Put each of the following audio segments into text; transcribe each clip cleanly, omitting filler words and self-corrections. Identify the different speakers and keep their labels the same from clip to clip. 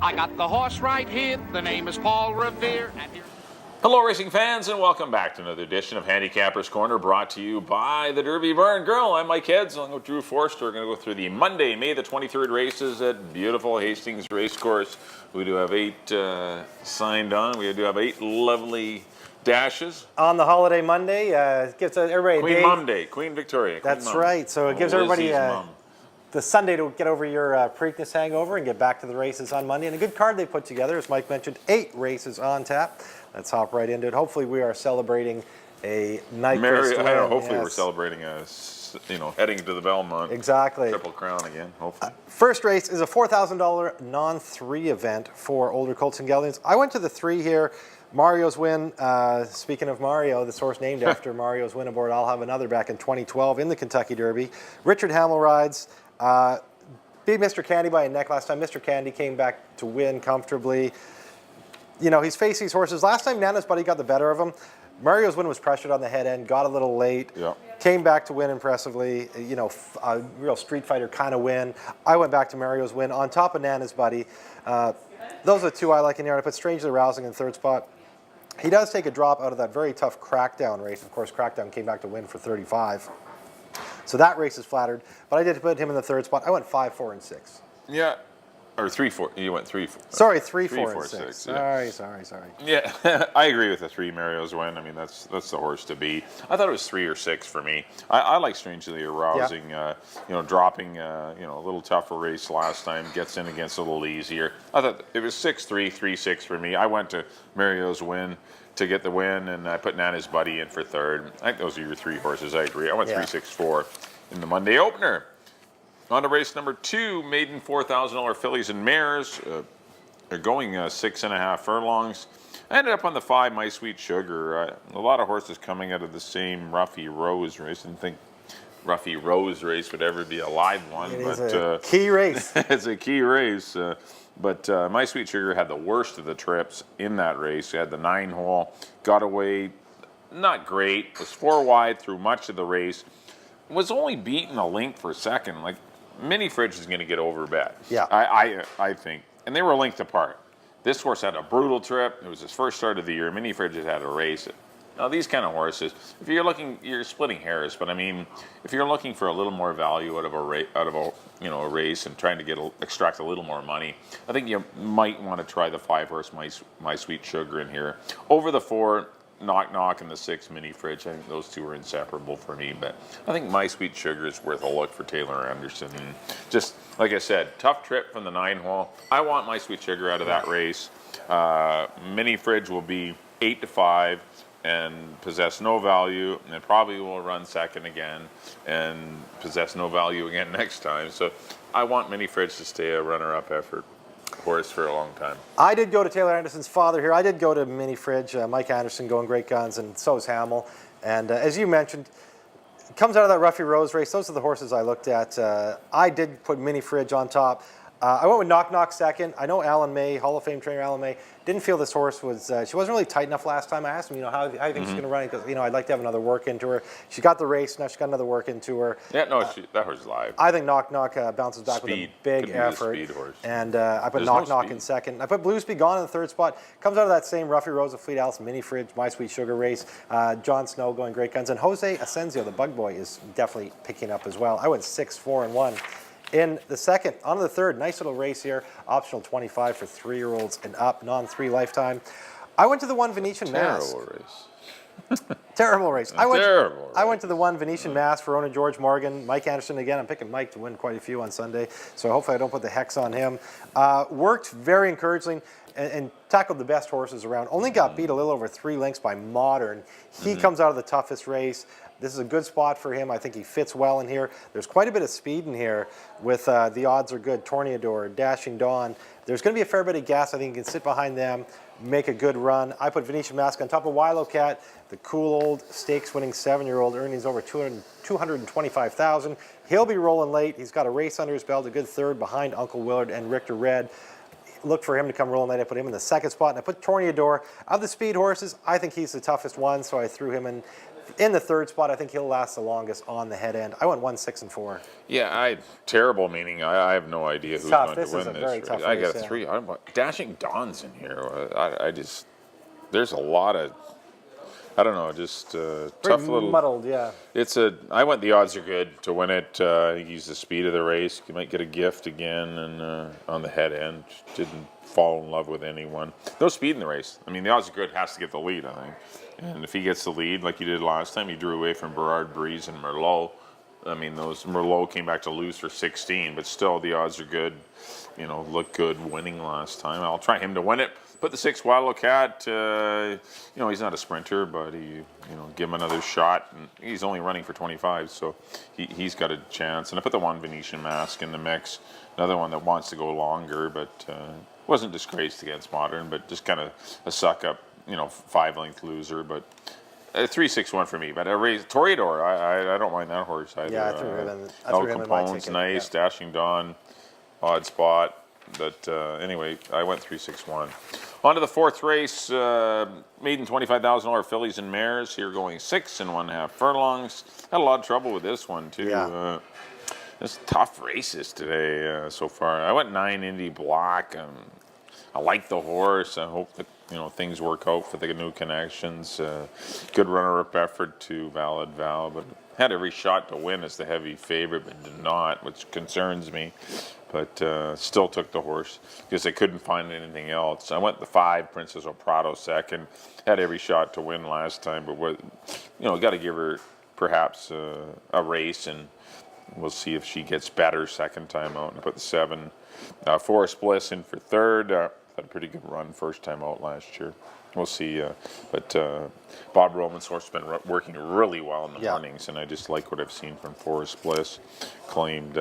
Speaker 1: I got the horse right here. The name is Paul Revere. And here...
Speaker 2: Hello, racing fans, and welcome back to another edition of Handicappers Corner, brought to you by the Derby Barn Grill. I'm Mike Heads, along with Drew Forster. We're going to go through the Monday, May the 23rd races at beautiful Hastings Racecourse. We do have 8 signed on. We do have 8 lovely dashes.
Speaker 3: On the holiday Monday, it gives everybody
Speaker 2: Queen
Speaker 3: a day.
Speaker 2: Monday, Queen Victoria. Queen
Speaker 3: That's
Speaker 2: Mum.
Speaker 3: right. So it gives everybody
Speaker 2: Lizzie's mum.
Speaker 3: the Sunday to get over your Preakness hangover and get back to the races on Monday. And a good card they put together, as Mike mentioned, 8 races on tap. Let's hop right into it. Hopefully we are celebrating a Nyquist win.
Speaker 2: Hopefully we're celebrating heading to the Belmont.
Speaker 3: Exactly.
Speaker 2: Triple Crown again, hopefully.
Speaker 3: First race is a $4,000 non-3 event for older colts and geldings. I went to the 3 here. Mario's win. Speaking of Mario, this horse named after Mario's win aboard I'll Have Another back in 2012 in the Kentucky Derby. Richard Hamill rides. Beat Mr. Candy by a neck last time. Mr. Candy came back to win comfortably. You know, he's faced these horses. Last time Nana's Buddy got the better of him. Mario's win was pressured on the head end, got a little late, came back to win impressively. You know, a real Street Fighter kind of win. I went back to Mario's win on top of Nana's Buddy. Those are the 2 I like in here. I put Strangely Rousing in third spot. He does take a drop out of that very tough Crackdown race. Of course, Crackdown came back to win for 35. So that race is flattered. But I did put him in the third spot. I went 5, 4, and 6.
Speaker 2: Yeah. Or 3, 4. You went 3, 4.
Speaker 3: Sorry, 3, 4, and 6.
Speaker 2: Yeah.
Speaker 3: Sorry.
Speaker 2: Yeah, I agree with the 3 Mario's win. I mean, that's the horse to beat. I thought it was 3 or 6 for me. I like Strangely Arousing. Dropping a little tougher race last time, gets in against a little easier. I thought it was 6-3, 3-6 for me. I went to Mario's win to get the win, and I put Nana's Buddy in for third. I think those are your 3 horses. I agree. I went 3, 6, 4 in the Monday opener. On to race number 2, maiden $4,000 fillies and mares. They're going 6.5 furlongs. I ended up on the 5, My Sweet Sugar. A lot of horses coming out of the same Ruffy Rose race. I didn't think Ruffy Rose race would ever be a live one.
Speaker 3: It is a key race.
Speaker 2: It's a key race. But My Sweet Sugar had the worst of the trips in that race. He had the 9-hole, got away, not great, was 4 wide through much of the race. Was only beaten a length for second. Like, Mini Fridge is going to get overbet.
Speaker 3: Yeah.
Speaker 2: I think. And they were length apart. This horse had a brutal trip. It was his first start of the year. Mini Fridge has had a race. Now, these kind of horses, if you're splitting hairs, but I mean, if you're looking for a little more value out of a race and trying to extract a little more money, I think you might want to try the 5-horse My Sweet Sugar in here. Over the 4, Knock Knock, and the 6, Mini Fridge. I think those 2 are inseparable for me, but I think My Sweet Sugar is worth a look for Taylor Anderson. And just like I said, tough trip from the 9-hole. I want My Sweet Sugar out of that race. Mini Fridge will be 8-5 and possess no value, and probably will run second again and possess no value again next time. So I want Mini Fridge to stay a runner-up effort horse for a long time.
Speaker 3: I did go to Taylor Anderson's father here. I did go to Mini Fridge, Mike Anderson going great guns, and so is Hamill. And as you mentioned, it comes out of that Ruffy Rose race. Those are the horses I looked at. I did put Mini Fridge on top. I went with Knock Knock second. I know Alan May, Hall of Fame trainer Alan May, didn't feel this horse was, she wasn't really tight enough last time. I asked him, how do you think she's going to run? Because, I'd like to have another work into her. She got the race, now she got another work into her.
Speaker 2: Yeah, no, that horse is live.
Speaker 3: I think Knock Knock bounces back with a big effort.
Speaker 2: Speed horse.
Speaker 3: And I put Knock Knock in second. I put Blue Speed Gone in the third spot. Comes out of that same Ruffy Rose of Fleet Alice Mini Fridge, My Sweet Sugar race. John Snow going great guns. And Jose Asensio, the bug boy, is definitely picking up as well. I went 6, 4, and 1. In the second, on to the third, nice little race here. Optional 25 for 3-year-olds and up, non-3 lifetime. I went to the 1 Venetian Mass.
Speaker 2: Terrible race.
Speaker 3: Terrible race.
Speaker 2: Terrible.
Speaker 3: I went to the 1 Venetian Mass for Rona George Morgan, Mike Anderson again. I'm picking Mike to win quite a few on Sunday, so hopefully I don't put the hex on him. Worked very encouraging and tackled the best horses around. Only got beat a little over 3 lengths by Modern. He comes out of the toughest race. This is a good spot for him. I think he fits well in here. There's quite a bit of speed in here with the odds are good. Torneador, Dashing Dawn. There's going to be a fair bit of gas. I think he can sit behind them, make a good run. I put Venetian Mask on top of Wilo Cat, the cool old stakes-winning 7-year-old, earnings over $225,000. He'll be rolling late. He's got a race under his belt, a good third behind Uncle Willard and Richter Red. Look for him to come rolling late. I put him in the second spot, and I put Torneador. Of the speed horses, I think he's the toughest one, so I threw him in In the third spot, I think he'll last the longest on the head end. I went 1, 6, and 4.
Speaker 2: Yeah, terrible. Meaning, I have no idea who's
Speaker 3: tough.
Speaker 2: going
Speaker 3: This
Speaker 2: to
Speaker 3: is
Speaker 2: win
Speaker 3: a
Speaker 2: this.
Speaker 3: very tough
Speaker 2: I got
Speaker 3: race,
Speaker 2: a 3. Dashing Dawn's in here. There's a lot of, I don't know, just tough little.
Speaker 3: Muddled, yeah.
Speaker 2: I went the odds are good to win it. I think he's the speed of the race. You might get a gift again, and on the head end, didn't fall in love with anyone. No speed in the race. I mean, the odds are good. Has to get the lead, I think. And if he gets the lead, like he did last time, he drew away from Berard, Breeze, and Merlot. I mean, those Merlot came back to lose for 16, but still the odds are good. You know, looked good winning last time. I'll try him to win it. Put the 6 Wild Cat. You know, he's not a sprinter, but give him another shot. And he's only running for 25, so he's got a chance. And I put the 1 Venetian Mask in the mix. Another one that wants to go longer, but wasn't disgraced against Modern, but just kind of a suck up. 5-length loser, but 3-6-1 for me. But a race Toreador, I don't mind that horse either.
Speaker 3: Yeah, I threw him in.
Speaker 2: El Capone's nice, yeah. Dashing Dawn, odd spot. But anyway, I went 3-6-1. On to the 4th race, maiden $25,000 fillies and mares. Here going 6 1/2 furlongs. Had a lot of trouble with this one too.
Speaker 3: Yeah.
Speaker 2: There's tough races today so far. I went 9 Indy Black. I like the horse. I hope that things work out for the new connections. Good runner-up effort to Valid Val, but had every shot to win as the heavy favorite, but did not, which concerns me. But still took the horse because I couldn't find anything else. I went the 5 Princess of Prado second. Had every shot to win last time, but got to give her perhaps a race, and we'll see if she gets better second time out. And I put the 7 Forest Bliss in for third. Had a pretty good run first time out last year. We'll see. But Bob Roman's horse has been working really well in the mornings, and I just like what I've seen from Forest Bliss. Claimed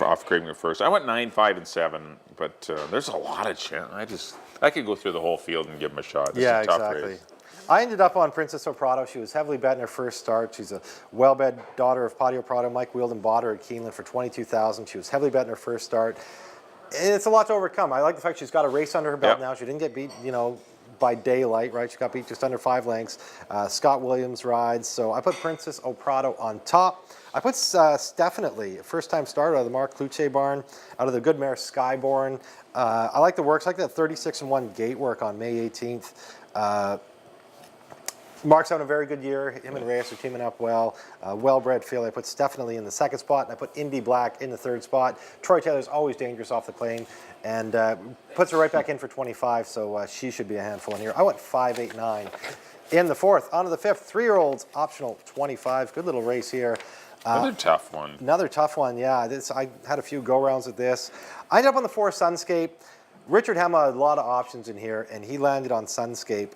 Speaker 2: off grading first. I went 9, 5, and 7, but there's a lot of chance. I could go through the whole field and give him a shot. This is a tough
Speaker 3: exactly.
Speaker 2: race.
Speaker 3: I ended up on Princess of Prado. She was heavily bet in her first start. She's a well-bred daughter of Patio Prado. Mike Wheeldon bought her at Keeneland for $22,000. She was heavily bet in her first start. It's a lot to overcome. I like the fact she's got a race under her belt now. She didn't get beat, by daylight, right? She got beat just under 5 lengths. Scott Williams rides. So I put Princess of Prado on top. I put Stefanitely, first-time starter out of the Mark Cluche barn, out of the good mare Skyborn. I like the works. I like that 36-1 gate work on May 18th. Mark's having a very good year. Him and Reyes are teaming up well. Well-bred field. I put Stefanitely in the second spot, and I put Indy Black in the third spot. Troy Taylor's always dangerous off the plane, and puts her right back in for 25, so she should be a handful in here. I went 5, 8, 9. In the 4th, on to the 5th, 3-year-olds, optional 25. Good little race here.
Speaker 2: Another tough one.
Speaker 3: Another tough one, yeah. I had a few go-rounds with this. I ended up on the 4 Sunscape. Richard Hema had a lot of options in here, and he landed on Sunscape,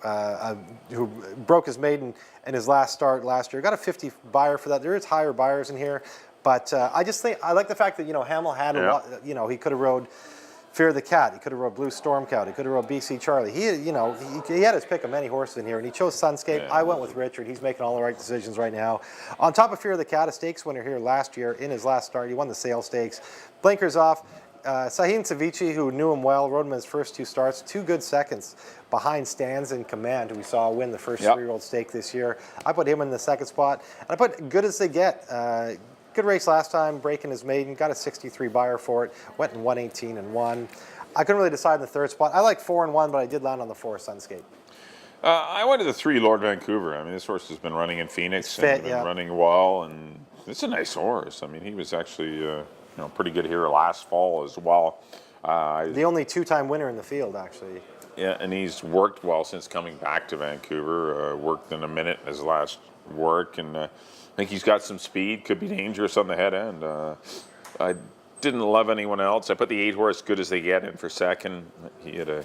Speaker 3: who broke his maiden in his last start last year. Got a 50 buyer for that. There is higher buyers in here, but I just think I like the fact that Hamill had a lot. He could have rode Fear the Cat. He could have rode Blue Storm Cat. He could have rode BC Charlie. He had his pick of many horses in here, and he chose Sunscape. Yeah. I went with Richard. He's making all the right decisions right now. On top of Fear the Cat, a stakes winner here last year in his last start. He won the Sale Stakes. Blinkers off. Sahin Savici, who knew him well, rode him his first 2 starts. 2 good seconds behind Stands in Command, who we saw win the first 3-year-old stake this year. I put him in the second spot. And I put Good As They Get. Good race last time, breaking his maiden. Got a 63 buyer for it. Went in 118 and 1. I couldn't really decide in the third spot. I like 4 and 1, but I did land on the 4 Sunscape.
Speaker 2: I went to the 3 Lord Vancouver. I mean, this horse has been running in Phoenix and been running well, and it's a nice horse. I mean, he was actually pretty good here last fall as well.
Speaker 3: The only 2-time winner in the field, actually.
Speaker 2: Yeah, and he's worked well since coming back to Vancouver. Worked in a minute in his last work, and I think he's got some speed. Could be dangerous on the head end. I didn't love anyone else. I put the 8 horse Good As They Get in for second. He had a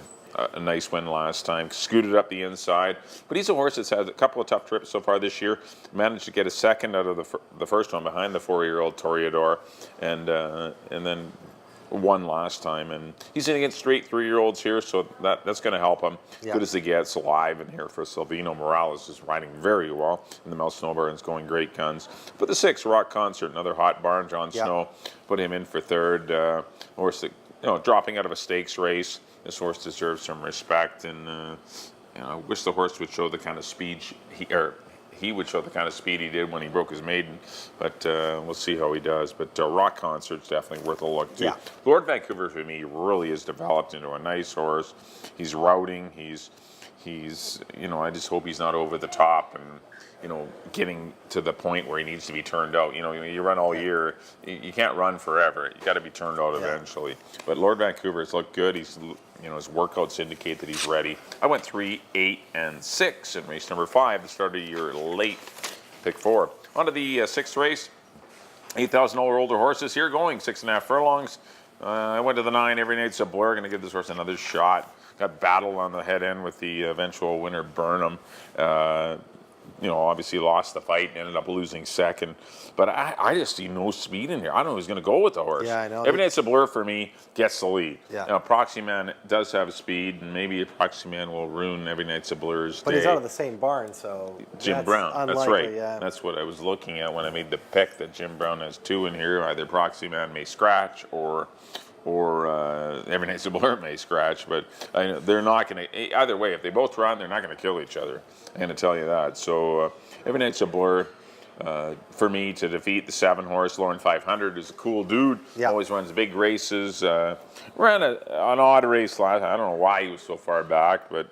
Speaker 2: nice win last time. Scooted up the inside, but he's a horse that's had a couple of tough trips so far this year. Managed to get a second out of the first one behind the 4-year-old Toreador, and then won last time. And he's in against straight 3-year-olds here, so that's going to help him. Yeah. Good As They Get's alive in here for Silvino Morales, is riding very well, and the Mel Snowbarn's going great guns. But the 6 Rock Concert, another hot barn. John Snow put him in for third. Horse that dropping out of a stakes race. This horse deserves some respect, and I wish the horse would show the kind of speed he would show the kind of speed he did when he broke his maiden, but we'll see how he does. But Rock Concert's definitely worth a look too.
Speaker 3: Yeah.
Speaker 2: Lord Vancouver for me really has developed into a nice horse. He's routing. He's I just hope he's not over the top and getting to the point where he needs to be turned out. You run all year, you can't run forever. You got to be turned out eventually. But Lord Vancouver's looked good. He's his workouts indicate that he's ready. I went 3, 8, and 6 in race number 5. The start of the year late. Pick 4. On to the 6th race. $8,000 older horses here going 6.5 furlongs. I went to the 9 every night. So Blair going to give this horse another shot. Got battled on the head end with the eventual winner Burnham. Obviously lost the fight and ended up losing second. But I just see no speed in here. I don't know who's going to go with the horse.
Speaker 3: Yeah, I know.
Speaker 2: Every Night's a Blur for me gets the lead.
Speaker 3: Yeah.
Speaker 2: Now, Proxy Man does have speed, and maybe Proxy Man will ruin Every Night's a Blur's
Speaker 3: But
Speaker 2: day.
Speaker 3: he's out of the same barn, so
Speaker 2: Jim Brown.
Speaker 3: unlikely,
Speaker 2: That's right.
Speaker 3: Yeah.
Speaker 2: That's what I was looking at when I made the pick, that Jim Brown has 2 in here. Either Proxy Man may scratch or Every Night's a Blur may scratch, but they're not going to. Either way, if they both run, they're not going to kill each other. I'm going to tell you that. So Every Night's a Blur for me to defeat the 7 horse. Lauren 500 is a cool dude.
Speaker 3: Yeah.
Speaker 2: Always runs big races. Ran an odd race last. I don't know why he was so far back, but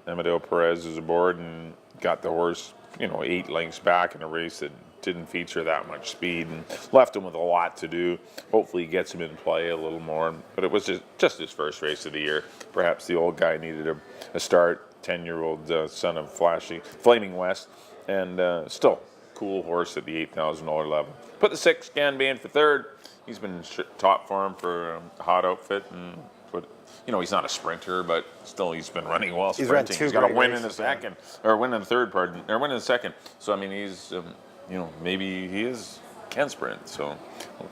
Speaker 2: Amadeo Perez is aboard and got the horse 8 lengths back in a race that didn't feature that much speed and left him with a lot to do. Hopefully he gets him in play a little more, but it was just his first race of the year. Perhaps the old guy needed a start. 10-year-old son of Flaming West, and still cool horse at the $8,000 level. Put the 6 Ganbei in for 3rd. He's been in top form for a hot outfit, and he's not a sprinter, but still he's been running well sprinting. He's got a win in the second, or win in the third, pardon, or win in the second. So I mean, he's maybe he can sprint. So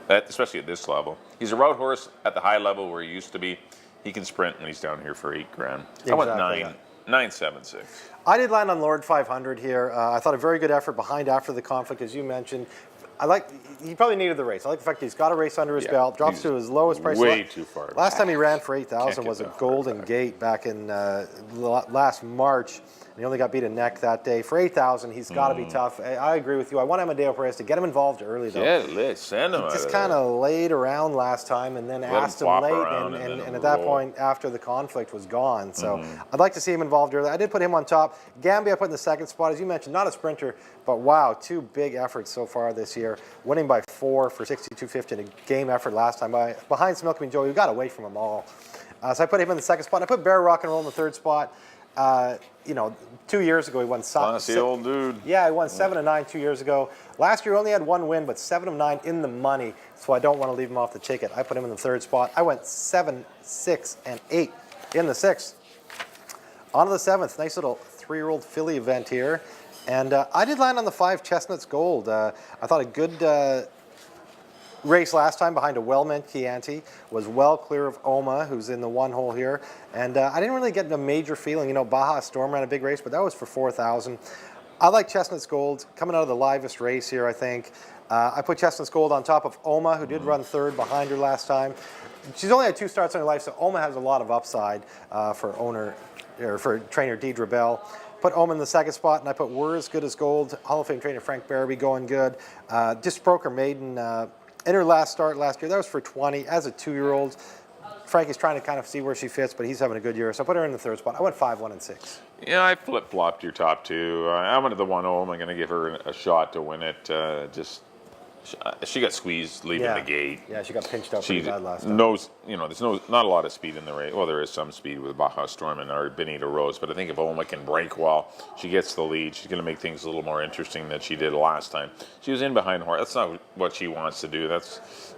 Speaker 2: especially at this level, he's a route horse at the high level where he used to be. He can sprint when he's down here for $8,000.
Speaker 3: Exactly,
Speaker 2: I went 9.76.
Speaker 3: I did land on Lord 500 here. I thought a very good effort behind after the conflict, as you mentioned. He probably needed the race. I like the fact that he's got a race under his belt, drops to his lowest price.
Speaker 2: Way too far.
Speaker 3: Last time he ran for 8,000 was at Golden Gate back in last March. And he only got beat a neck that day. For 8,000, he's got to be tough. I agree with you. I want Amadeo Perez to get him involved early, though.
Speaker 2: Yeah, send him.
Speaker 3: He just kind of laid around last time and then asked him late. And at that point, after the conflict was gone. So I'd like to see him involved early. I did put him on top. Ganbei I put in the 2nd spot. As you mentioned, not a sprinter, but wow, 2 big efforts so far this year. Winning by 4 for 62.50 in a game effort last time. Behind Smilky Joey, who got away from them all. So I put him in the 2nd spot. I put Bear Rock and Roll in the 3rd spot. 2 years ago he won.
Speaker 2: Classy old dude.
Speaker 3: Yeah, he won 7 of 9 2 years ago. Last year he only had 1 win, but 7 of 9 in the money. So I don't want to leave him off the ticket. I put him in the 3rd spot. I went 7, 6, and 8 in the 6th. On to the 7th. Nice little 3-year-old filly event here. And I did land on the 5 Chestnuts Gold. I thought a good race last time behind a well-meant Chianti, was well clear of Oma, who's in the 1 hole here. And I didn't really get a major feeling. Baja Storm ran a big race, but that was for 4,000. I like Chestnuts Gold coming out of the livest race here, I think. I put Chestnuts Gold on top of Oma, who did run 3rd behind her last time. She's only had 2 starts in her life, so Oma has a lot of upside for trainer Deidre Bell. Put Oma in the 2nd spot, and I put We're As Good As Gold. Hall of Fame trainer Frank Barabee going good. Just broke her maiden in her last start last year. That was for 20 as a 2-year-old. Frankie's trying to kind of see where she fits, but he's having a good year. So I put her in the 3rd spot. I went 5, 1, and 6.
Speaker 2: Yeah, I flip-flopped your top 2. I went to the 1 home. I'm going to give her a shot to win it. She got squeezed leaving the gate.
Speaker 3: Yeah, she got pinched up pretty bad last time.
Speaker 2: There's not a lot of speed in the race. Well, there is some speed with Baja Storm and our Benita Rose, but I think if Oma can break well, she gets the lead. She's going to make things a little more interesting than she did last time. She was in behind horse. That's not what she wants to do.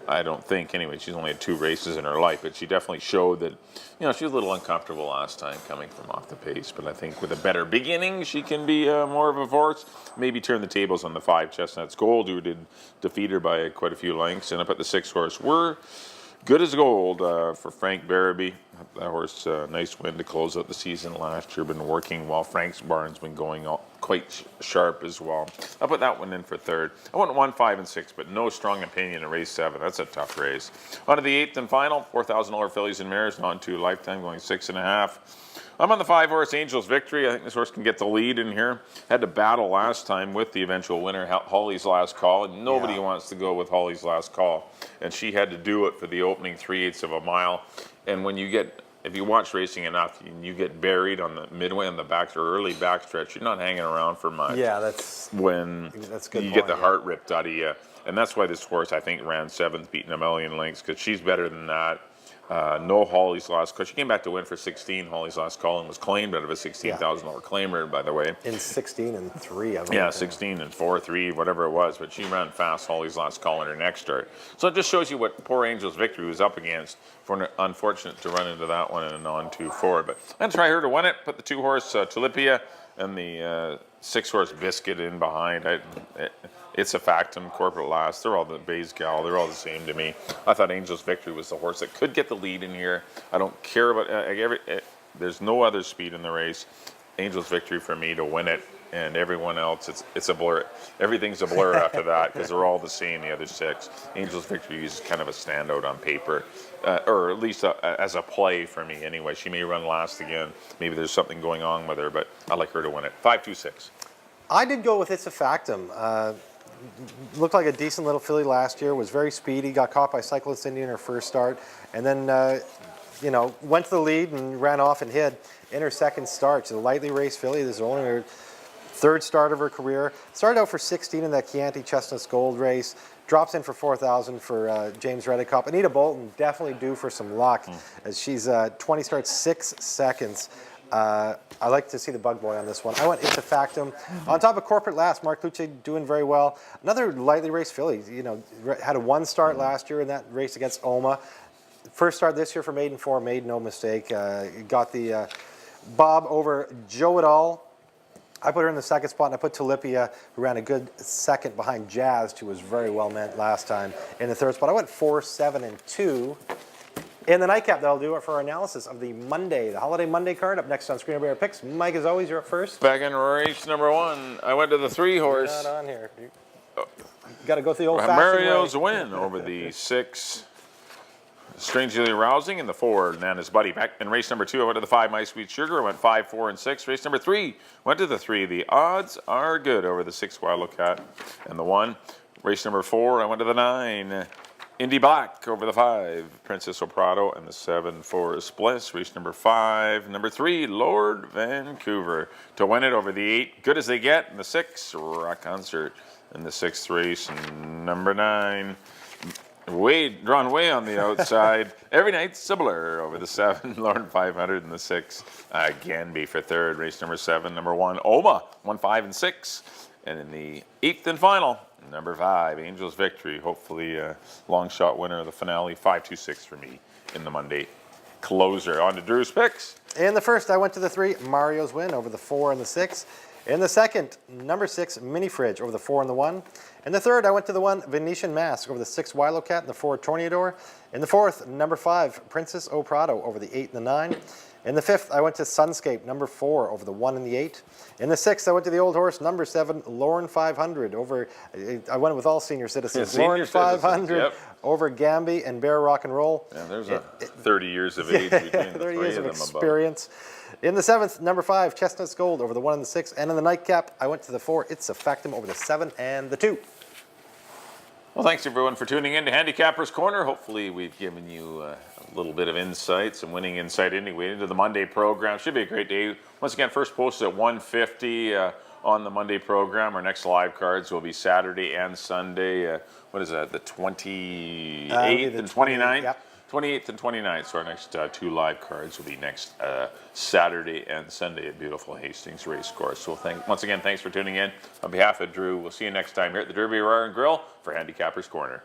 Speaker 2: I don't think, anyway. She's only had 2 races in her life, but she definitely showed that, she was a little uncomfortable last time coming from off the pace. But I think with a better beginning, she can be more of a force. Maybe turn the tables on the 5 Chestnuts Gold, who did defeat her by quite a few lengths. And I put the 6 horse We're Good As Gold for Frank Barabee. That horse, nice win to close out the season last year. Been working well. Frank's barn's been going quite sharp as well. I put that one in for 3rd. I went 1, 5, and 6, but no strong opinion in race 7. That's a tough race. On to the 8th and final, $4,000 fillies and mares, on to Lifetime, going 6.5. I'm on the 5-horse Angels Victory. I think this horse can get the lead in here. Had to battle last time with the eventual winner, Holly's Last Call, and nobody wants to go with Holly's Last Call. And she had to do it for the opening 3/8 of a mile. And when you get, if you watch racing enough, you get buried on the midway on the back or early backstretch. You're not hanging around for much.
Speaker 3: Yeah, that's
Speaker 2: when
Speaker 3: that's a good
Speaker 2: you
Speaker 3: point,
Speaker 2: get the heart ripped out of you. And that's why this horse, I think, ran 7th, beating a million lengths, because she's better than that. No Holly's Last Call. She came back to win for 16. Holly's Last Call and was claimed out of a $16,000 claimer, by the way.
Speaker 3: In 16 and 3, I believe.
Speaker 2: Yeah, 16 and 4, 3, whatever it was. But she ran fast Holly's Last Call in her next start. So it just shows you what poor Angel's Victory was up against. For unfortunate to run into that one in a non-2-4. But I'm going to try her to win it. Put the 2-horse Tulipia and the 6-horse Biscuit in behind. It's a Factum, Corporate Last. They're all the Bays Gal. They're all the same to me. I thought Angel's Victory was the horse that could get the lead in here. I don't care about there's no other speed in the race. Angel's Victory for me to win it, and everyone else, it's a blur. Everything's a blur after that because they're all the same, the other 6. Angel's Victory is kind of a standout on paper, or at least as a play for me anyway. She may run last again. Maybe there's something going on with her, but I like her to win it. 5-2-6.
Speaker 3: I did go with It's a Factum. Looked like a decent little filly last year, was very speedy, got caught by Cyclist India in her first start, and then, went to the lead and ran off and hid in her second start. She's a lightly raced filly. This is only her 3rd start of her career. Started out for 16 in that Chianti Chestnuts Gold race. Drops in for 4,000 for James Reddekopp. Anita Bolton definitely due for some luck, as she's 20 starts, 6 seconds. I like to see the bug boy on this one. I went It's a Factum. On top of Corporate Last, Mark Lucci doing very well. Another lightly raced filly. Had a 1 start last year in that race against Oma. First start this year for Maiden 4, made no mistake. Got the bob over Joe Adall. I put her in the 2nd spot, and I put Tulipia, who ran a good 2nd behind Jazz, who was very well meant last time, in the 3rd spot. I went 4, 7, and 2. In the nightcap, that'll do it for our analysis of the Holiday Monday card. Up next on Screen Over Our Picks. Mike, as always, you're up first.
Speaker 2: Back in race number 1, I went to the 3-horse.
Speaker 3: Not on here. You got to go through the old-fashioned
Speaker 2: Mario's
Speaker 3: way.
Speaker 2: win over the 6, Strangely Rousing, and the 4, Nana's Buddy. Back in race number 2, I went to the 5, My Sweet Sugar. I went 5, 4, and 6. Race number 3, went to the 3, The Odds Are Good, over the 6, Wild Cat, and the 1. Race number 4, I went to the 9, Indy Black, over the 5, Princess Oprado, and the 7, Forest Bliss. Race number 5, number 3, Lord Vancouver, to win it over the 8, Good As They Get, and the 6, Rock Concert, in the 6th race, and number 9, drawn way on the outside, Every Night's a Blur, over the 7, Lord 500, and the 6, Ganby for 3rd. Race number 7, number 1, Oma, 1, 5, and 6, and in the 8th and final, number 5, Angel's Victory, hopefully a long shot winner of the finale. 5-2-6 for me in the Monday closer. On to Drew's picks.
Speaker 3: In the 1st, I went to the 3, Mario's Win, over the 4 and the 6. In the 2nd, number 6, Mini Fridge, over the 4 and the 1. In the 3rd, I went to the 1, Venetian Mask, over the 6, Wilo Cat, and the 4, Tornador. In the 4th, number 5, Princess Oprado, over the 8 and the 9. In the 5th, I went to Sunscape, number 4, over the 1 and the 8. In the 6th, I went to the old horse, number 7, Lorne 500, over, I went with all senior citizens.
Speaker 2: Yeah,
Speaker 3: Lorne 500,
Speaker 2: yep.
Speaker 3: Over Gamby and Bear Rock and Roll.
Speaker 2: Yeah, there's 30 years of age between the
Speaker 3: 30
Speaker 2: three
Speaker 3: years
Speaker 2: of
Speaker 3: of
Speaker 2: them
Speaker 3: experience. In the 7th, number 5, Chestnuts Gold, over the 1 and the 6. And in the nightcap, I went to the 4, It's a Factum, over the 7 and the 2.
Speaker 2: Well, thanks everyone for tuning in to Handicappers Corner. Hopefully we've given you a little bit of insight, some winning insight anyway, into the Monday program. Should be a great day. Once again, first posted at 1:50 on the Monday program. Our next live cards will be Saturday and Sunday. What is that, the 28th and 29th?
Speaker 3: Yep.
Speaker 2: 28th and 29th. So our next 2 live cards will be next Saturday and Sunday at beautiful Hastings Racecourse. So once again, thanks for tuning in. On behalf of Drew, we'll see you next time here at the Derby Bar and Grill for Handicappers Corner.